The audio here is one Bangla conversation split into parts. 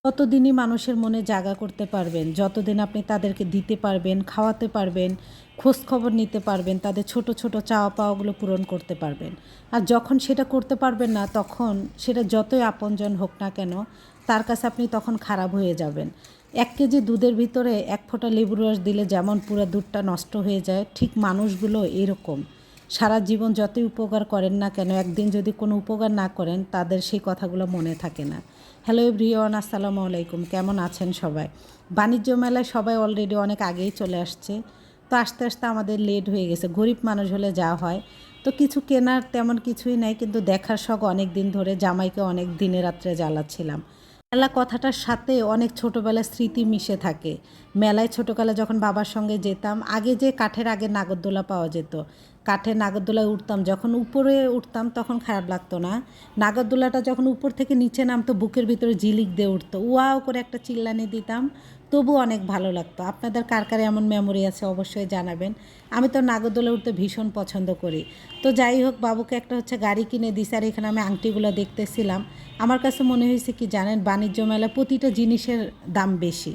ততদিনই মানুষের মনে জায়গা করতে পারবেন, যতদিন আপনি তাদেরকে দিতে পারবেন, খাওয়াতে পারবেন, খোঁজখবর নিতে পারবেন, তাদের ছোট, ছোট চাওয়া পাওয়াগুলো পূরণ করতে পারবেন। আর যখন সেটা করতে পারবেন না, তখন সেটা যতই আপনজন হোক না কেন, তার কাছে আপনি তখন খারাপ হয়ে যাবেন। ১ কেজি দুধের ভিতরে ১ ফোঁটা লেবুর রস দিলে যেমন পুরা দুধটা নষ্ট হয়ে যায়, ঠিক মানুষগুলো এরকম। সারা জীবন যতই উপকার করেন না কেন, একদিন যদি কোনো উপকার না করেন, তাদের সেই কথাগুলো মনে থাকে না। হ্যালো এভরিওয়ান, আসসালামু আলাইকুম। কেমন আছেন সবাই? বাণিজ্য মেলায় সবাই অলরেডি অনেক আগেই চলে আসছে। তো আস্তে আস্তে আমাদের লেট হয়ে গেছে। গরিব মানুষ হলে যা হয়, তো কিছু কেনার তেমন কিছুই নাই, কিন্তু দেখার শখ অনেক দিন ধরে। জামাইকে অনেক দিনে রাত্রে জ্বালাচ্ছিলাম। মেলা কথাটার সাথে অনেক ছোটোবেলার স্মৃতি মিশে থাকে। মেলায় ছোটোকালে যখন বাবার সঙ্গে যেতাম, আগে যে কাঠের আগে নাগরদোলা পাওয়া যেত, কাঠের নাগরদোলায় উঠতাম। যখন উপরে উঠতাম তখন খারাপ লাগতো না। নাগরদোলাটা যখন উপর থেকে নিচে নামতো, বুকের ভিতরে ঝিলিক দিয়ে উঠতো, ওয়াও করে একটা চিল্লানি দিতাম, তবু অনেক ভালো লাগতো। আপনাদের কার কার এমন মেমোরি আছে অবশ্যই জানাবেন। আমি তো নাগরদোলা উঠতে ভীষণ পছন্দ করি। তো যাই হোক, বাবুকে একটা গাড়ি কিনে দিছে। আর এখানে আমি আংটিগুলো দেখতেছিলাম। আমার কাছে মনে হয়েছে কি জানেন, বাণিজ্য মেলায় প্রতিটা জিনিসের দাম বেশি।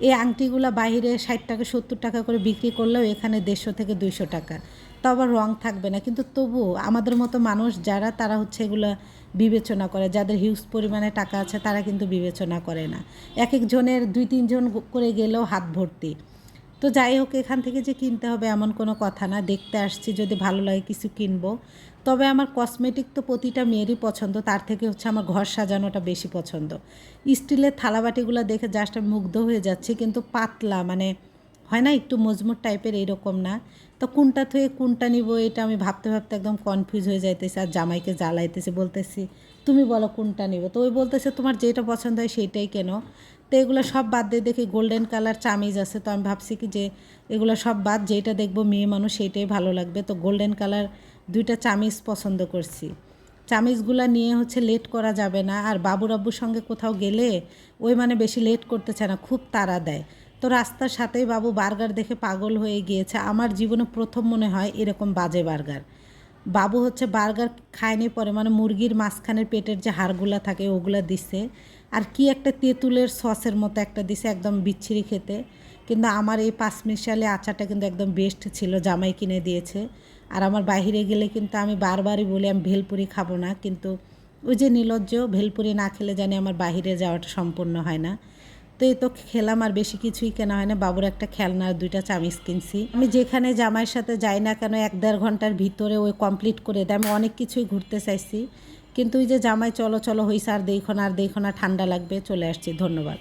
এই আংটিগুলো বাইরে ৬০ টাকা ৭০ টাকা করে বিক্রি করলেও এখানে ১৫০ থেকে ২০০ টাকা। তো আবার রং থাকবে না, কিন্তু তবুও আমাদের মতো মানুষ যারা, তারা এগুলো বিবেচনা করে। যাদের হিউজ পরিমাণে টাকা আছে তারা কিন্তু বিবেচনা করে না। এক একজনের ২-৩ জন করে গেলেও হাত ভর্তি। তো যাই হোক, এখান থেকে যে কিনতে হবে এমন কোনো কথা না। দেখতে আসছি, যদি ভালো লাগে কিছু কিনবো। তবে আমার কসমেটিক তো প্রতিটা মেয়েরই পছন্দ, তার থেকে আমার ঘর সাজানোটা বেশি পছন্দ। স্টিলের থালাবাটিগুলো দেখে জাস্ট আমি মুগ্ধ হয়ে যাচ্ছি, কিন্তু পাতলা, মানে হয় না একটু মজবুত টাইপের, এইরকম না। তো কোনটা থেকে কোনটা নিব এটা আমি ভাবতে ভাবতে একদম কনফিউজ হয়ে যাইতেছি। আর জামাইকে জ্বালাইতেছি, বলতেছি তুমি বলো কোনটা নিব। তো ওই বলতেছে তোমার যেটা পছন্দ হয় সেইটাই কেন। তো এগুলো সব বাদ দিয়ে দেখি গোল্ডেন কালার চামিজ আছে। তো আমি ভাবছি কি যে এগুলো সব বাদ, যেটা দেখবো মেয়ে মানুষ সেইটাই ভালো লাগবে। তো গোল্ডেন কালার 2টা চামিজ পছন্দ করছি। চামিজগুলো নিয়ে লেট করা যাবে না। আর বাবুর আব্বুর সঙ্গে কোথাও গেলে ওই বেশি লেট করতে চায় না, খুব তাড়া দেয়। তো রাস্তার সাথেই বাবু বার্গার দেখে পাগল হয়ে গিয়েছে। আমার জীবনে প্রথম মনে হয় এরকম বাজে বার্গার। বাবু বার্গার খায়নি, পরে মুরগির মাঝখানের পেটের যে হাড়গুলা থাকে ওগুলা দিছে। আর কি একটা তেঁতুলের সসের মতো একটা দিছে, একদম বিচ্ছিরি খেতে। কিন্তু আমার এই পাঁচমিশালি আচারটা কিন্তু একদম বেস্ট ছিল, জামাই কিনে দিয়েছে। আর আমার বাইরে গেলে কিন্তু আমি বারবারই বলি আমি ভেলপুরি খাবো না, কিন্তু ওই যে নির্লজ্জ, ভেলপুরি না খেলে জানি আমার বাইরে যাওয়াটা সম্পূর্ণ হয় না। তো এই তো খেলাম, আর বেশি কিছুই কেনা হয় না। বাবুর একটা খেলনা আর 2টা চামিচ কিনছি। আমি যেখানে জামাইয়ের সাথে যাই না কেন, ১-১.৫ ঘন্টার ভিতরে ওই কমপ্লিট করে দেয়। আমি অনেক কিছুই ঘুরতে চাইছি, কিন্তু ওই যে জামাই চলো চলো হইছে, আর দেখো না ঠান্ডা লাগবে, চলে আসছি। ধন্যবাদ।